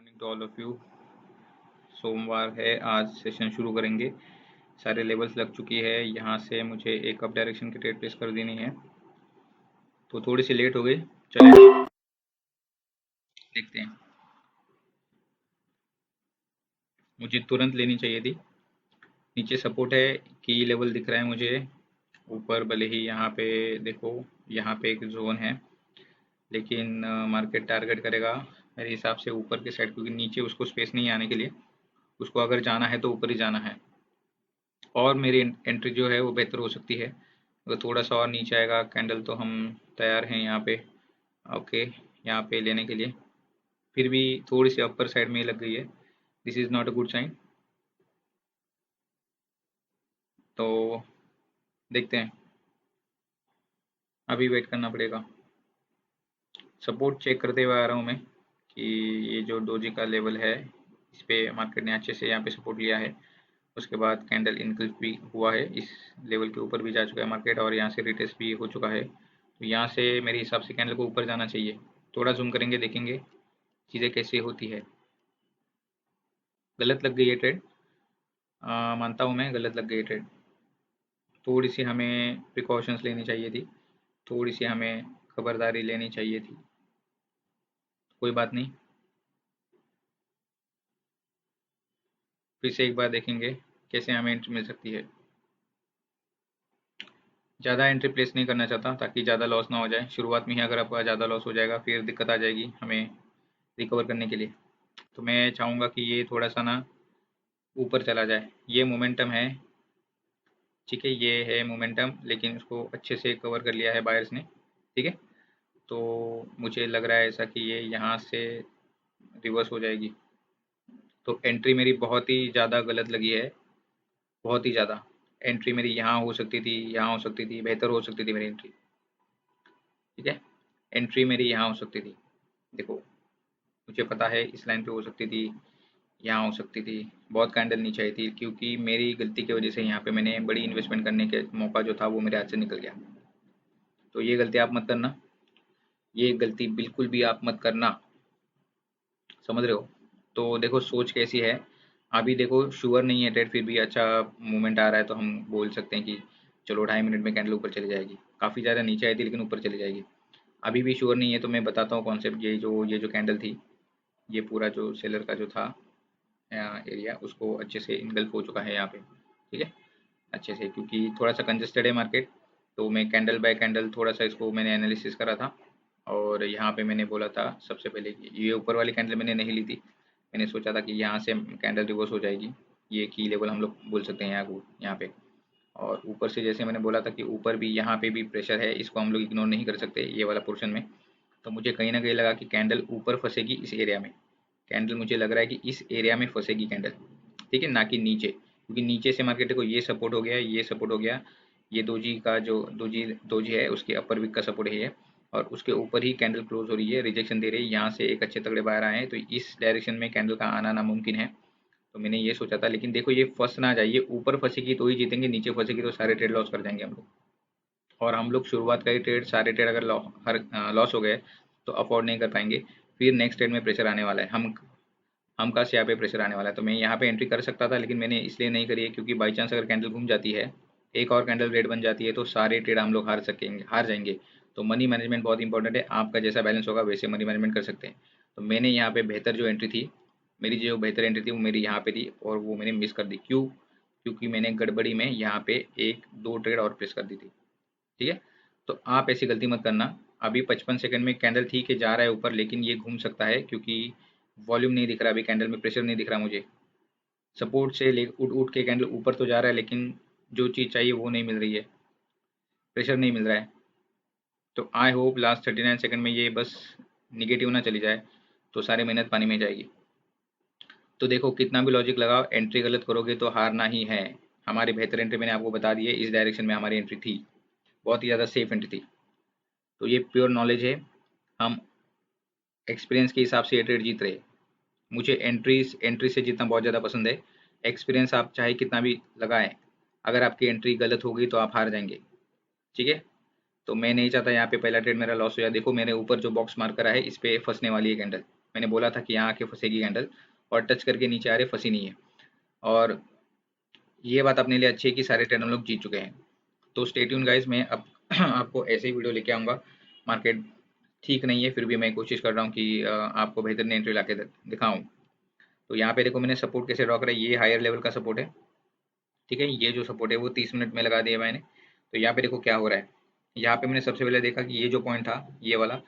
Morning to all of you. सोमवार है, आज सेशन शुरू करेंगे। सारे लेवल्स लग चुकी है। यहाँ से मुझे एक अप डायरेक्शन की ट्रेड प्लेस कर देनी है, तो थोड़ी सी लेट हो गई। चलिए देखते हैं। मुझे तुरंत लेनी चाहिए थी। नीचे सपोर्ट है, की लेवल दिख रहा है मुझे। ऊपर भले ही यहाँ पे देखो, यहाँ पे एक जोन है, लेकिन मार्केट टारगेट करेगा मेरे हिसाब से ऊपर के साइड, क्योंकि नीचे उसको स्पेस नहीं आने के लिए। उसको अगर जाना है तो ऊपर ही जाना है। और मेरी एंट्री जो है वो बेहतर हो सकती है। अगर थोड़ा सा और नीचे आएगा कैंडल तो हम तैयार हैं यहाँ पे। ओके, यहाँ पे लेने के लिए। फिर भी थोड़ी सी अपर साइड में ही लग गई है। This is not a good sign. तो देखते हैं, अभी वेट करना पड़ेगा। सपोर्ट चेक करते हुए आ रहा हूँ मैं कि ये जो डोजी का लेवल है, इस पे मार्केट ने अच्छे से यहाँ पे सपोर्ट लिया है। उसके बाद कैंडल इनकल्फ भी हुआ है, इस लेवल के ऊपर भी जा चुका है मार्केट और यहाँ से रिटेस्ट भी हो चुका है। तो यहाँ से मेरे हिसाब से कैंडल को ऊपर जाना चाहिए। थोड़ा जूम करेंगे, देखेंगे चीज़ें कैसे होती है। गलत लग गई है ट्रेड, मानता हूँ मैं, गलत लग गई है ट्रेड। थोड़ी सी हमें प्रिकॉशंस लेनी चाहिए थी, थोड़ी सी हमें खबरदारी लेनी चाहिए थी। कोई बात नहीं, फिर से एक बार देखेंगे कैसे हमें एंट्री मिल सकती है। ज़्यादा एंट्री प्लेस नहीं करना चाहता ताकि ज़्यादा लॉस ना हो जाए। शुरुआत में ही अगर आपका ज़्यादा लॉस हो जाएगा फिर दिक्कत आ जाएगी हमें रिकवर करने के लिए। तो मैं चाहूँगा कि ये थोड़ा सा ना ऊपर चला जाए। ये मोमेंटम है, ठीक है, ये है मोमेंटम, लेकिन उसको अच्छे से कवर कर लिया है बायर्स ने, ठीक है। तो मुझे लग रहा है ऐसा कि ये यहाँ से रिवर्स हो जाएगी। तो एंट्री मेरी बहुत ही ज़्यादा गलत लगी है, बहुत ही ज़्यादा। एंट्री मेरी यहाँ हो सकती थी, यहाँ हो सकती थी, बेहतर हो सकती थी मेरी एंट्री, ठीक है। एंट्री मेरी यहाँ हो सकती थी, देखो मुझे पता है इस लाइन पे हो सकती थी, यहाँ हो सकती थी। बहुत कैंडल नीचे आई थी, क्योंकि मेरी गलती की वजह से यहाँ पे मैंने बड़ी इन्वेस्टमेंट करने के मौका जो था वो मेरे हाथ से निकल गया। तो ये गलती आप मत करना, ये गलती बिल्कुल भी आप मत करना, समझ रहे हो। तो देखो सोच कैसी है। अभी देखो श्योर नहीं है ट्रेड, फिर भी अच्छा मूवमेंट आ रहा है, तो हम बोल सकते हैं कि चलो 2.5 मिनट में कैंडल ऊपर चली जाएगी। काफ़ी ज़्यादा नीचे आई थी लेकिन ऊपर चली जाएगी। अभी भी श्योर नहीं है, तो मैं बताता हूँ कॉन्सेप्ट। ये जो कैंडल थी, ये पूरा जो सेलर का जो था एरिया, उसको अच्छे से इनगल्फ हो चुका है यहाँ पे, ठीक है, अच्छे से, क्योंकि थोड़ा सा कंजेस्टेड है मार्केट। तो मैं कैंडल बाय कैंडल थोड़ा सा इसको मैंने एनालिसिस करा था, और यहाँ पे मैंने बोला था सबसे पहले कि ये ऊपर वाली कैंडल मैंने नहीं ली थी। मैंने सोचा था कि यहाँ से कैंडल रिवर्स हो जाएगी, ये की लेवल हम लोग बोल सकते हैं यहाँ पे। और ऊपर से जैसे मैंने बोला था कि ऊपर भी यहाँ पे भी प्रेशर है, इसको हम लोग इग्नोर नहीं कर सकते ये वाला पोर्शन में। तो मुझे कहीं ना कहीं लगा कि कैंडल ऊपर फंसेगी इस एरिया में। कैंडल मुझे लग रहा है कि इस एरिया में फंसेगी कैंडल, ठीक है, ना कि नीचे, क्योंकि नीचे से मार्केट को ये सपोर्ट हो गया, ये सपोर्ट हो गया। ये दोजी का जो दोजी दोजी है उसके अपर वीक का सपोर्ट है ये, और उसके ऊपर ही कैंडल क्लोज हो रही है, रिजेक्शन दे रही है। यहाँ से एक अच्छे तगड़े बाहर आए हैं, तो इस डायरेक्शन में कैंडल का आना नामुमकिन है। तो मैंने ये सोचा था, लेकिन देखो ये फंस ना जाए, ये ऊपर फंसेगी तो ही जीतेंगे, नीचे फंसेगी तो सारे ट्रेड लॉस कर जाएंगे हम लोग। और हम लोग शुरुआत का ही ट्रेड, सारे ट्रेड अगर हर लॉस हो गए तो अफोर्ड नहीं कर पाएंगे। फिर नेक्स्ट ट्रेड में प्रेशर आने वाला है, हम का यहाँ पे प्रेशर आने वाला है। तो मैं यहाँ पे एंट्री कर सकता था, लेकिन मैंने इसलिए नहीं करी है क्योंकि बाई चांस अगर कैंडल घूम जाती है, एक और कैंडल रेड बन जाती है, तो सारे ट्रेड हम लोग हार जाएंगे। तो मनी मैनेजमेंट बहुत इंपॉर्टेंट है, आपका जैसा बैलेंस होगा वैसे मनी मैनेजमेंट कर सकते हैं। तो मैंने यहाँ पे बेहतर जो एंट्री थी, मेरी जो बेहतर एंट्री थी वो मेरी यहाँ पे थी, और वो मैंने मिस कर दी। क्यों? क्योंकि मैंने गड़बड़ी में यहाँ पे एक दो ट्रेड और प्लेस कर दी थी, ठीक है। तो आप ऐसी गलती मत करना। अभी 55 सेकंड में कैंडल ठीक है जा रहा है ऊपर, लेकिन ये घूम सकता है क्योंकि वॉल्यूम नहीं दिख रहा, अभी कैंडल में प्रेशर नहीं दिख रहा मुझे। सपोर्ट से ले उठ उठ के कैंडल ऊपर तो जा रहा है, लेकिन जो चीज़ चाहिए वो नहीं मिल रही है, प्रेशर नहीं मिल रहा है। तो आई होप लास्ट 39 सेकंड में ये बस निगेटिव ना चली जाए, तो सारी मेहनत पानी में जाएगी। तो देखो कितना भी लॉजिक लगाओ, एंट्री गलत करोगे तो हारना ही है। हमारी बेहतर एंट्री मैंने आपको बता दी है, इस डायरेक्शन में हमारी एंट्री थी, बहुत ही ज़्यादा सेफ एंट्री थी। तो ये प्योर नॉलेज है, हम एक्सपीरियंस के हिसाब से ये ट्रेड जीत रहे। मुझे एंट्री से जीतना बहुत ज़्यादा पसंद है। एक्सपीरियंस आप चाहे कितना भी लगाएं, अगर आपकी एंट्री गलत होगी तो आप हार जाएंगे, ठीक है। तो मैं नहीं चाहता यहाँ पे पहला ट्रेड मेरा लॉस हो जाए। देखो मेरे ऊपर जो बॉक्स मार्क करा है इस पे फंसने वाली है कैंडल, मैंने बोला था कि यहाँ आके फंसेगी कैंडल, और टच करके नीचे आ रहे, फंसी नहीं है। और ये बात अपने लिए अच्छी है कि सारे ट्रेड हम लोग जीत चुके हैं। तो स्टे ट्यून गाइस, मैं अब आपको ऐसे ही वीडियो लेके आऊँगा। मार्केट ठीक नहीं है, फिर भी मैं कोशिश कर रहा हूँ कि आपको बेहतरीन एंट्री ला के दिखाऊँ। तो यहाँ पे देखो मैंने सपोर्ट कैसे ड्रॉ करा है, ये हायर लेवल का सपोर्ट है, ठीक है। ये जो सपोर्ट है वो 30 मिनट में लगा दिया मैंने। तो यहाँ पे देखो क्या हो रहा है, यहाँ पे मैंने सबसे पहले देखा कि ये जो पॉइंट था ये वाला,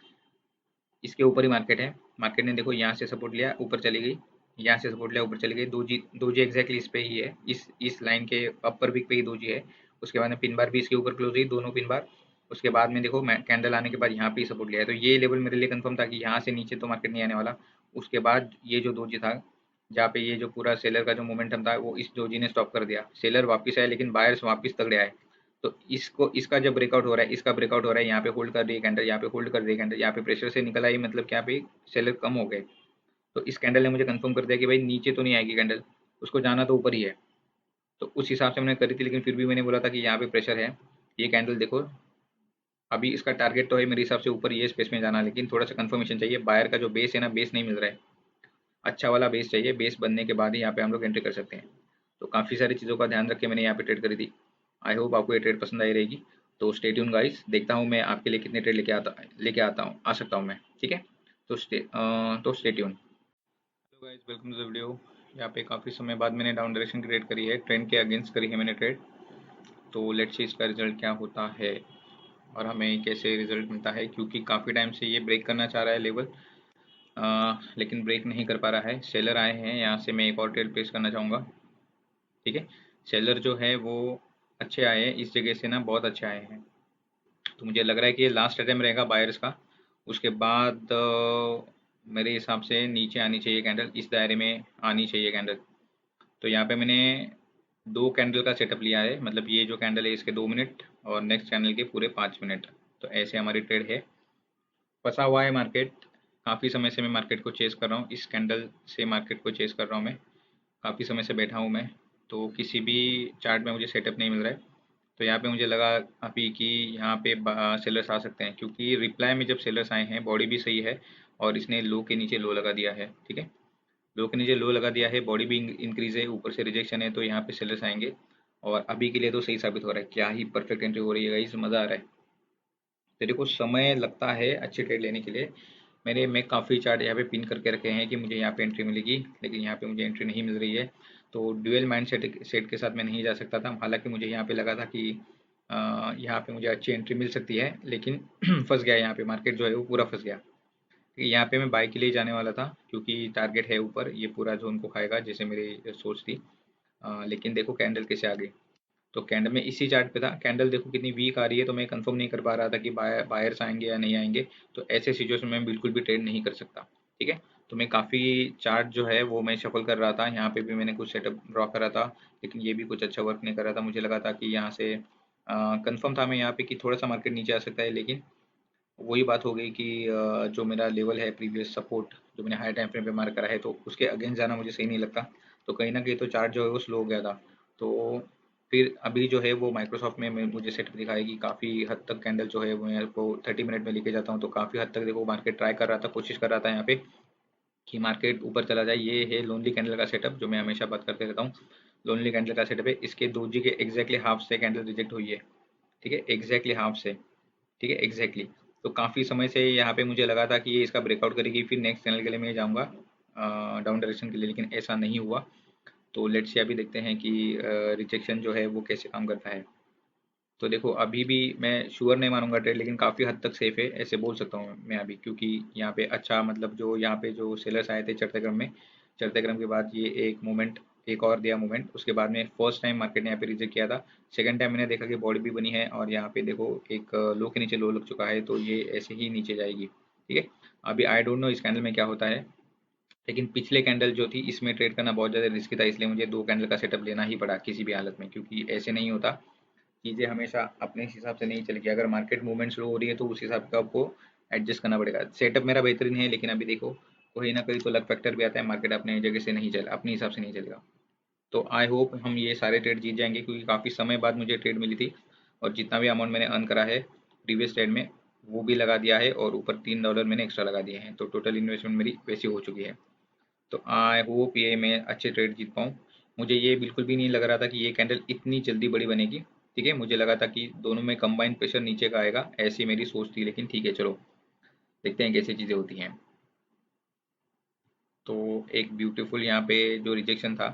इसके ऊपर ही मार्केट है। मार्केट ने देखो यहाँ से सपोर्ट लिया, ऊपर चली गई, यहाँ से सपोर्ट लिया, ऊपर चली गई। दो जी एग्जैक्टली इस पे ही है, इस लाइन के अपर वीक पे ही दो जी है। उसके बाद में पिन बार भी इसके ऊपर क्लोज हुई, दोनों पिन बार। उसके बाद में देखो मैं कैंडल आने के बाद यहाँ पे ही सपोर्ट लिया है, तो ये लेवल मेरे लिए कंफर्म था कि यहाँ से नीचे तो मार्केट नहीं आने वाला। उसके बाद ये जो दोजी था, जहाँ पे ये जो पूरा सेलर का जो मोमेंटम था वो इस दोजी ने स्टॉप कर दिया। सेलर वापस आए लेकिन बायर्स वापस तगड़े आए। तो इसको, इसका जब ब्रेकआउट हो रहा है, इसका ब्रेकआउट हो रहा है, यहाँ पे होल्ड कर रही है कैंडल, यहाँ पे होल्ड कर रही है कैंडल, यहाँ पे प्रेशर से निकल आई, मतलब कि यहाँ पे सेलर कम हो गए। तो इस कैंडल ने मुझे कंफर्म कर दिया कि भाई नीचे तो नहीं आएगी कैंडल, उसको जाना तो ऊपर ही है। तो उस हिसाब से मैंने करी थी, लेकिन फिर भी मैंने बोला था कि यहाँ पे प्रेशर है। ये कैंडल देखो, अभी इसका टारगेट तो है मेरे हिसाब से ऊपर ये स्पेस में जाना, लेकिन थोड़ा सा कंफर्मेशन चाहिए। बायर का जो बेस है ना, बेस नहीं मिल रहा है, अच्छा वाला बेस चाहिए। बेस बनने के बाद ही यहाँ पे हम लोग एंट्री कर सकते हैं। तो काफ़ी सारी चीज़ों का ध्यान रख के मैंने यहाँ पे ट्रेड करी थी। आई होप आपको ये ट्रेड पसंद आई रहेगी। तो स्टे ट्यून गाइस, देखता हूँ मैं आपके लिए कितने ट्रेड लेके आता हूँ, आ सकता हूँ मैं, ठीक है। तो stay tune. Hello guys, welcome to the video. यहाँ पे काफ़ी समय बाद मैंने डाउन डायरेक्शन की ट्रेड करी है, ट्रेंड के अगेंस्ट करी है मैंने ट्रेड। तो लेट्स सी इसका रिजल्ट क्या होता है और हमें कैसे रिजल्ट मिलता है, क्योंकि काफ़ी टाइम से ये ब्रेक करना चाह रहा है लेवल, लेकिन ब्रेक नहीं कर पा रहा है। सेलर आए हैं, यहाँ से मैं एक और ट्रेड प्लेस करना चाहूँगा, ठीक है। सेलर जो है वो अच्छे आए हैं, इस जगह से ना बहुत अच्छे आए हैं। तो मुझे लग रहा है कि ये लास्ट अटेम्प्ट रहेगा बायर्स का। उसके बाद मेरे हिसाब से नीचे आनी चाहिए कैंडल, इस दायरे में आनी चाहिए कैंडल। तो यहाँ पे मैंने दो कैंडल का सेटअप लिया है, मतलब ये जो कैंडल है इसके 2 मिनट और नेक्स्ट कैंडल के पूरे 5 मिनट। तो ऐसे हमारी ट्रेड है। फंसा हुआ है मार्केट, काफ़ी समय से मैं मार्केट को चेस कर रहा हूँ, इस कैंडल से मार्केट को चेस कर रहा हूँ मैं, काफ़ी समय से बैठा हूँ मैं। तो किसी भी चार्ट में मुझे सेटअप नहीं मिल रहा है। तो यहाँ पे मुझे लगा अभी कि यहाँ पे सेलर्स आ सकते हैं, क्योंकि रिप्लाई में जब सेलर्स आए हैं बॉडी भी सही है, और इसने लो के नीचे लो लगा दिया है, ठीक है। लो के नीचे लो लगा दिया है, बॉडी भी इंक्रीज है, ऊपर से रिजेक्शन है, तो यहाँ पे सेलर्स आएंगे। और अभी के लिए तो सही साबित हो रहा है, क्या ही परफेक्ट एंट्री हो रही है गाइस, मज़ा आ रहा है। तेरे को समय लगता है अच्छी ट्रेड लेने के लिए। मैं काफ़ी चार्ट यहाँ पे पिन करके रखे हैं कि मुझे यहाँ पे एंट्री मिलेगी, लेकिन यहाँ पे मुझे एंट्री नहीं मिल रही है। तो ड्यूअल माइंड सेट के साथ मैं नहीं जा सकता था, हालांकि मुझे यहाँ पे लगा था कि यहाँ पे मुझे अच्छी एंट्री मिल सकती है, लेकिन फंस गया यहाँ पे, मार्केट जो है वो पूरा फंस गया। यहाँ पे मैं बाई के लिए जाने वाला था, क्योंकि टारगेट है ऊपर, ये पूरा जोन को खाएगा जैसे मेरी सोच थी। लेकिन देखो कैंडल कैसे आ गई। तो कैंडल में इसी चार्ट पे था, कैंडल देखो कितनी वीक आ रही है, तो मैं कंफर्म नहीं कर पा रहा था कि बायर्स आएंगे या नहीं आएंगे। तो ऐसे सिचुएशन में मैं बिल्कुल भी ट्रेड नहीं कर सकता, ठीक है। तो मैं काफ़ी चार्ट जो है वो मैं शफल कर रहा था, यहाँ पे भी मैंने कुछ सेटअप ड्रॉ करा था, लेकिन ये भी कुछ अच्छा वर्क नहीं कर रहा था। मुझे लगा था कि यहाँ से कंफर्म था मैं यहाँ पे कि थोड़ा सा मार्केट नीचे आ सकता है, लेकिन वही बात हो गई कि जो मेरा लेवल है प्रीवियस सपोर्ट, जो मैंने हाई टाइम फ्रेम पे मार्क करा है, तो उसके अगेंस्ट जाना मुझे सही नहीं लगता। तो कहीं ना कहीं तो चार्ट जो है वो स्लो हो गया था। तो फिर अभी जो है वो माइक्रोसॉफ्ट में मुझे सेटअप दिखाएगी, काफ़ी हद तक कैंडल जो है वो मेरे को 30 मिनट में लेके जाता हूँ। तो काफ़ी हद तक देखो मार्केट ट्राई कर रहा था, कोशिश कर रहा था यहाँ पे कि मार्केट ऊपर चला जाए। ये है लोनली कैंडल का सेटअप, जो मैं हमेशा बात करते रहता हूँ। लोनली कैंडल का सेटअप है, इसके दोजी के एग्जैक्टली हाफ से कैंडल रिजेक्ट हुई है, ठीक है, एग्जैक्टली हाफ से, ठीक है, एग्जैक्टली। तो काफ़ी समय से यहाँ पे मुझे लगा था कि ये इसका ब्रेकआउट करेगी, फिर नेक्स्ट चैनल के लिए मैं जाऊँगा डाउन डायरेक्शन के लिए, लेकिन ऐसा नहीं हुआ। तो लेट्स से अभी देखते हैं कि रिजेक्शन जो है वो कैसे काम करता है। तो देखो अभी भी मैं श्योर नहीं मानूंगा ट्रेड, लेकिन काफ़ी हद तक सेफ है ऐसे बोल सकता हूँ मैं अभी, क्योंकि यहाँ पे अच्छा, मतलब जो यहाँ पे जो सेलर्स आए थे चढ़ते क्रम में, चढ़ते क्रम के बाद ये एक मूवमेंट, एक और दिया मूवमेंट। उसके बाद में फर्स्ट टाइम मार्केट ने यहाँ पे रिजेक्ट किया था, सेकंड टाइम मैंने देखा कि बॉडी भी बनी है, और यहाँ पे देखो एक लो के नीचे लो लग चुका है, तो ये ऐसे ही नीचे जाएगी, ठीक है। अभी आई डोंट नो इस कैंडल में क्या होता है, लेकिन पिछले कैंडल जो थी इसमें ट्रेड करना बहुत ज़्यादा रिस्की था, इसलिए मुझे दो कैंडल का सेटअप लेना ही पड़ा किसी भी हालत में, क्योंकि ऐसे नहीं होता, चीज़ें हमेशा अपने हिसाब से नहीं चलेगी। अगर मार्केट मूवमेंट स्लो हो रही है तो उस हिसाब का आपको एडजस्ट करना पड़ेगा। सेटअप मेरा बेहतरीन है, लेकिन अभी देखो कहीं ना कहीं तो लक फैक्टर भी आता है, मार्केट अपने जगह से नहीं चल, अपने हिसाब से नहीं चलेगा। तो आई होप हम ये सारे ट्रेड जीत जाएंगे, क्योंकि काफ़ी समय बाद मुझे ट्रेड मिली थी, और जितना भी अमाउंट मैंने अर्न करा है प्रीवियस ट्रेड में, वो भी लगा दिया है और ऊपर $3 मैंने एक्स्ट्रा लगा दिए हैं, तो टोटल इन्वेस्टमेंट मेरी वैसी हो चुकी है। तो आई होप ये मैं अच्छे ट्रेड जीत पाऊँ। मुझे ये बिल्कुल भी नहीं लग रहा था कि ये कैंडल इतनी जल्दी बड़ी बनेगी। ठीक है, मुझे लगा था कि दोनों में कंबाइंड प्रेशर नीचे का आएगा, ऐसी मेरी सोच थी, लेकिन ठीक है चलो देखते हैं कैसी चीज़ें होती हैं। तो एक ब्यूटीफुल यहाँ पे जो रिजेक्शन था,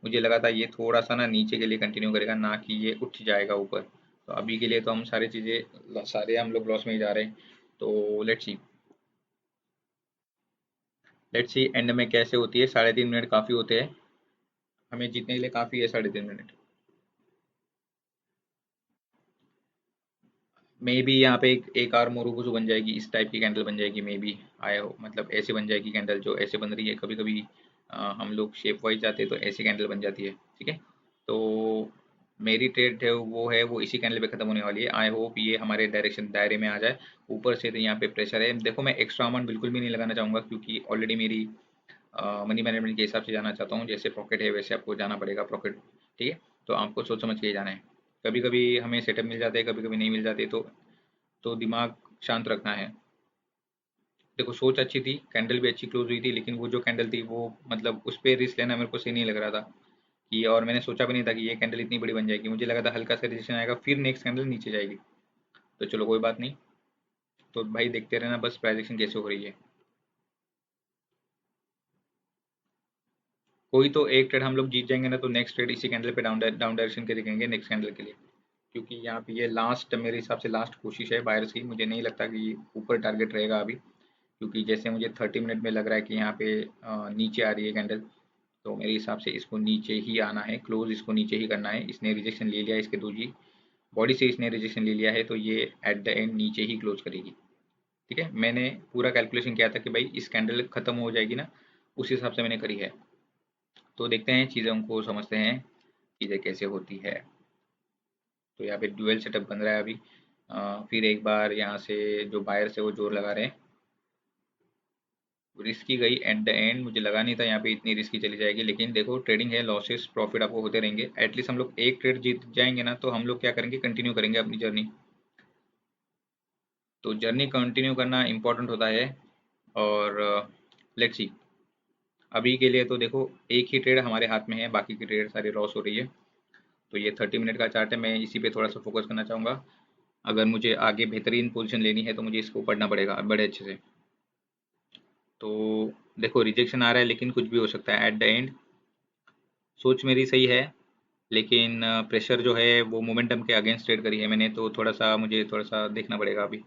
मुझे लगा था ये थोड़ा सा ना नीचे के लिए कंटिन्यू करेगा, ना कि ये उठ जाएगा ऊपर। तो अभी के लिए तो हम सारे हम लोग लॉस में ही जा रहे हैं। तो लेट्स सी एंड में कैसे होती है। 3.5 मिनट काफ़ी होते हैं, हमें जीतने के लिए काफ़ी है 3.5 मिनट। मे बी यहाँ पे एक और मोरूबुसु बन जाएगी, इस टाइप की कैंडल बन जाएगी मे बी। आया हो मतलब ऐसे बन जाएगी कैंडल, जो ऐसे बन रही है कभी कभी। हम लोग शेप वाइज जाते हैं तो ऐसी कैंडल बन जाती है। ठीक है, तो मेरी ट्रेड है वो इसी कैंडल पे खत्म होने वाली है। आई होप ये हमारे डायरेक्शन दायरे में आ जाए। ऊपर से तो यहाँ पे प्रेशर है, देखो मैं एक्स्ट्रा अमाउंट बिल्कुल भी नहीं लगाना चाहूँगा, क्योंकि ऑलरेडी मेरी मनी मैनेजमेंट के हिसाब से जाना चाहता हूँ। जैसे प्रॉफिट है वैसे आपको जाना पड़ेगा प्रॉफिट। ठीक है, तो आपको सोच समझ के ही जाना है। कभी कभी हमें सेटअप मिल जाते हैं, कभी कभी नहीं मिल जाते, तो दिमाग शांत रखना है। देखो सोच अच्छी थी, कैंडल भी अच्छी क्लोज हुई थी, लेकिन वो जो कैंडल थी वो मतलब उस पर रिस्क लेना मेरे को सही नहीं लग रहा था कि। और मैंने सोचा भी नहीं था कि ये कैंडल इतनी बड़ी बन जाएगी। मुझे लगा था हल्का सा रिजेक्शन आएगा, फिर नेक्स्ट कैंडल नीचे जाएगी। तो चलो कोई बात नहीं। तो भाई देखते रहना बस प्राइजेक्शन कैसे हो रही है। कोई तो एक ट्रेड हम लोग जीत जाएंगे ना, तो नेक्स्ट ट्रेड इसी कैंडल पे डाउन डाउन डायरेक्शन के दिखेंगे नेक्स्ट कैंडल के लिए। क्योंकि यहाँ पे ये लास्ट मेरे हिसाब से लास्ट कोशिश है बायर्स की। मुझे नहीं लगता कि ऊपर टारगेट रहेगा अभी, क्योंकि जैसे मुझे 30 मिनट में लग रहा है कि यहाँ पे नीचे आ रही है कैंडल। तो मेरे हिसाब से इसको नीचे ही आना है, क्लोज इसको नीचे ही करना है। इसने रिजेक्शन ले लिया, इसके दूसरी बॉडी से इसने रिजेक्शन ले लिया है, तो ये एट द एंड नीचे ही क्लोज करेगी। ठीक है, मैंने पूरा कैलकुलेशन किया था कि भाई इस कैंडल खत्म हो जाएगी ना, उस हिसाब से मैंने करी है। तो देखते हैं चीज़ों को समझते हैं, चीज़ें कैसे होती है। तो यहाँ पे ड्यूअल सेटअप बन रहा है अभी। फिर एक बार यहाँ से जो बायर्स है वो जोर लगा रहे हैं। रिस्की गई एट द एंड, मुझे लगा नहीं था यहाँ पे इतनी रिस्की चली जाएगी, लेकिन देखो ट्रेडिंग है, लॉसेस प्रॉफिट आपको होते रहेंगे। एटलीस्ट हम लोग एक ट्रेड जीत जाएंगे ना, तो हम लोग क्या करेंगे, कंटिन्यू करेंगे अपनी जर्नी। तो जर्नी कंटिन्यू करना इंपॉर्टेंट होता है। और लेट्स सी, अभी के लिए तो देखो एक ही ट्रेड हमारे हाथ में है, बाकी की ट्रेड सारी लॉस हो रही है। तो ये 30 मिनट का चार्ट है, मैं इसी पे थोड़ा सा फोकस करना चाहूँगा। अगर मुझे आगे बेहतरीन पोजीशन लेनी है तो मुझे इसको पढ़ना पड़ेगा बड़े अच्छे से। तो देखो रिजेक्शन आ रहा है, लेकिन कुछ भी हो सकता है एट द एंड। सोच मेरी सही है, लेकिन प्रेशर जो है वो मोमेंटम के अगेंस्ट ट्रेड करी है मैंने, तो थोड़ा सा मुझे थोड़ा सा देखना पड़ेगा अभी।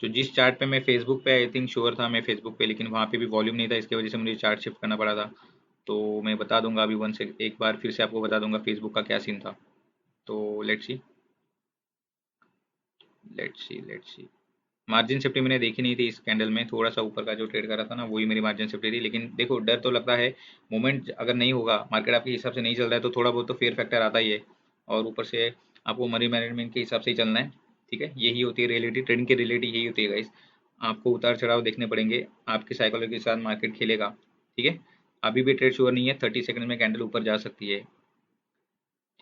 तो जिस चार्ट पे मैं फेसबुक पे आई थिंक श्योर था मैं फेसबुक पे, लेकिन वहाँ पे भी वॉल्यूम नहीं था, इसकी वजह से मुझे चार्ट शिफ्ट करना पड़ा था। तो मैं बता दूंगा अभी वन से एक बार फिर से आपको बता दूंगा फेसबुक का क्या सीन था। तो लेट्स सी मार्जिन सेफ्टी मैंने देखी नहीं थी इस कैंडल में। थोड़ा सा ऊपर का जो ट्रेड करा था ना, वही मेरी मार्जिन सेफ्टी थी। लेकिन देखो डर तो लगता है, मोमेंट अगर नहीं होगा, मार्केट आपके हिसाब से नहीं चल रहा है, तो थोड़ा बहुत तो फेयर फैक्टर आता ही है। और ऊपर से आपको मनी मैनेजमेंट के हिसाब से ही चलना है। ठीक है, यही होती है रियलिटी, ट्रेडिंग की रियलिटी यही होती है गाइस। आपको उतार चढ़ाव देखने पड़ेंगे, आपकी साइकोलॉजी के साथ मार्केट खेलेगा। ठीक है, अभी भी ट्रेड श्योर नहीं है, 30 सेकंड में कैंडल ऊपर जा सकती है।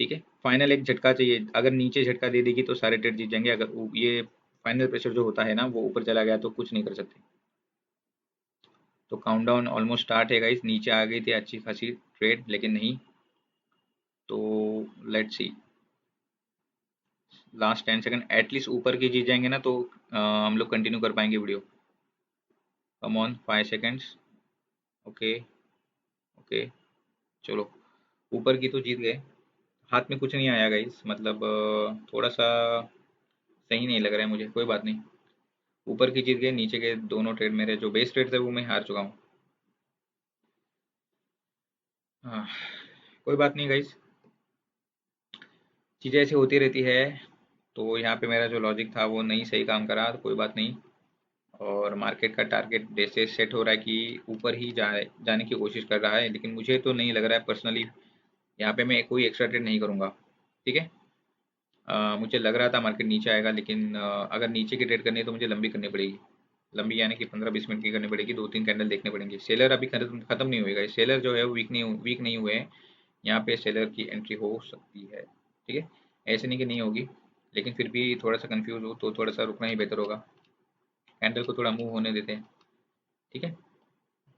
ठीक है, फाइनल एक झटका चाहिए, अगर नीचे झटका दे देगी तो सारे ट्रेड जीत जाएंगे। अगर ये फाइनल प्रेशर जो होता है ना वो ऊपर चला गया तो कुछ नहीं कर सकते। तो काउंटडाउन ऑलमोस्ट स्टार्ट है गाइस, नीचे आ गई थी अच्छी खासी ट्रेड, लेकिन नहीं। तो let's see, last 10 second at least ऊपर की जीत जाएंगे ना, तो हम लोग कंटिन्यू कर पाएंगे video. Come on 5 seconds. Okay okay, चलो ऊपर की तो जीत गए। हाथ में कुछ नहीं आया गाइस, मतलब थोड़ा सा सही नहीं लग रहा है मुझे, कोई बात नहीं। ऊपर की जीत गए, नीचे के दोनों ट्रेड मेरे जो बेस ट्रेड थे वो मैं हार चुका हूँ। हाँ, कोई बात नहीं गाइस, चीज़ें ऐसी होती रहती है। तो यहाँ पे मेरा जो लॉजिक था वो नहीं सही काम करा, तो कोई बात नहीं। और मार्केट का टारगेट जैसे सेट हो रहा है कि ऊपर ही जाने की कोशिश कर रहा है, लेकिन मुझे तो नहीं लग रहा है पर्सनली यहाँ पे मैं कोई एक्स्ट्रा ट्रेड नहीं करूँगा। ठीक है, मुझे लग रहा था मार्केट नीचे आएगा, लेकिन अगर नीचे की ट्रेड करनी है तो मुझे लंबी करनी पड़ेगी। लंबी यानी कि 15-20 मिनट की करनी पड़ेगी, 2-3 कैंडल देखने पड़ेंगे। सेलर अभी खत्म नहीं हुएगा, सेलर जो है वीक नहीं हुए हैं। यहाँ पे सेलर की एंट्री हो सकती है। ठीक है, ऐसे नहीं कि नहीं होगी, लेकिन फिर भी थोड़ा सा कंफ्यूज हो तो थोड़ा सा रुकना ही बेहतर होगा। कैंडल को थोड़ा मूव होने देते हैं, ठीक है।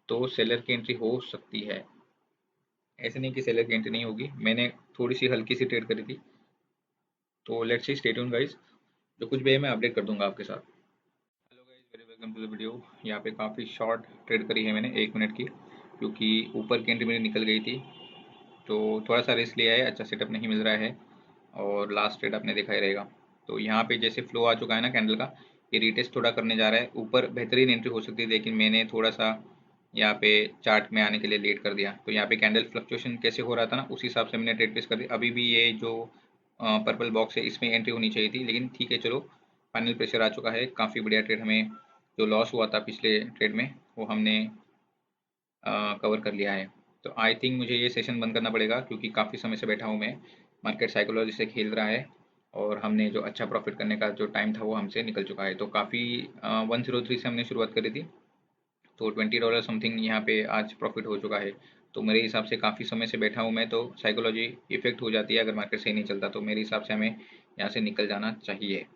तो सेलर की एंट्री हो सकती है, ऐसे नहीं कि सेलर की एंट्री नहीं होगी। मैंने थोड़ी सी हल्की सी ट्रेड करी थी, तो let's see, stay tuned guys. जो कुछ भी है मैं अपडेट कर दूंगा आपके साथ। Hello guys, very welcome to the video. यहाँ पे काफ़ी शॉर्ट ट्रेड करी है मैंने 1 मिनट की, क्योंकि ऊपर की एंट्री मेरी निकल गई थी, तो थोड़ा सा रिस्क लिया है, अच्छा सेटअप नहीं मिल रहा है। और लास्ट ट्रेड आपने देखा ही रहेगा। तो यहाँ पे जैसे फ्लो आ चुका है ना कैंडल का, ये रिटेस्ट थोड़ा करने जा रहा है। ऊपर बेहतरीन एंट्री हो सकती है, लेकिन मैंने थोड़ा सा यहाँ पे चार्ट में आने के लिए लेट कर दिया। तो यहाँ पे कैंडल फ्लक्चुएशन कैसे हो रहा था ना, उस हिसाब से मैंने ट्रेड प्लेस कर दिया। अभी भी ये जो पर्पल बॉक्स है इसमें एंट्री होनी चाहिए थी, लेकिन ठीक है चलो, फाइनल प्रेशर आ चुका है। काफ़ी बढ़िया ट्रेड, हमें जो लॉस हुआ था पिछले ट्रेड में वो हमने कवर कर लिया है। तो आई थिंक मुझे ये सेशन बंद करना पड़ेगा, क्योंकि काफ़ी समय से बैठा हूँ मैं। मार्केट साइकोलॉजी से खेल रहा है, और हमने जो अच्छा प्रॉफिट करने का जो टाइम था वो हमसे निकल चुका है। तो काफ़ी 103 से हमने शुरुआत करी थी, तो $20 समथिंग यहाँ पे आज प्रॉफिट हो चुका है। तो मेरे हिसाब से काफ़ी समय से बैठा हूँ मैं, तो साइकोलॉजी इफेक्ट हो जाती है अगर मार्केट सही नहीं चलता। तो मेरे हिसाब से हमें यहाँ से निकल जाना चाहिए।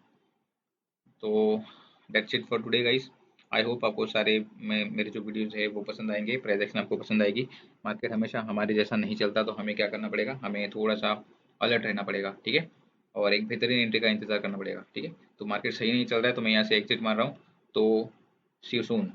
तो that's it for today guys. I hope आपको सारे मेरे जो वीडियोस है वो पसंद आएंगे, प्राइस एक्शन आपको पसंद आएगी। मार्केट हमेशा हमारे जैसा नहीं चलता, तो हमें क्या करना पड़ेगा, हमें थोड़ा सा अलर्ट रहना पड़ेगा, ठीक है। और एक बेहतरीन एंट्री का इंतजार करना पड़ेगा, ठीक है। तो मार्केट सही नहीं चल रहा है तो मैं यहाँ से एग्जिट मार रहा हूँ। तो सी यू सून।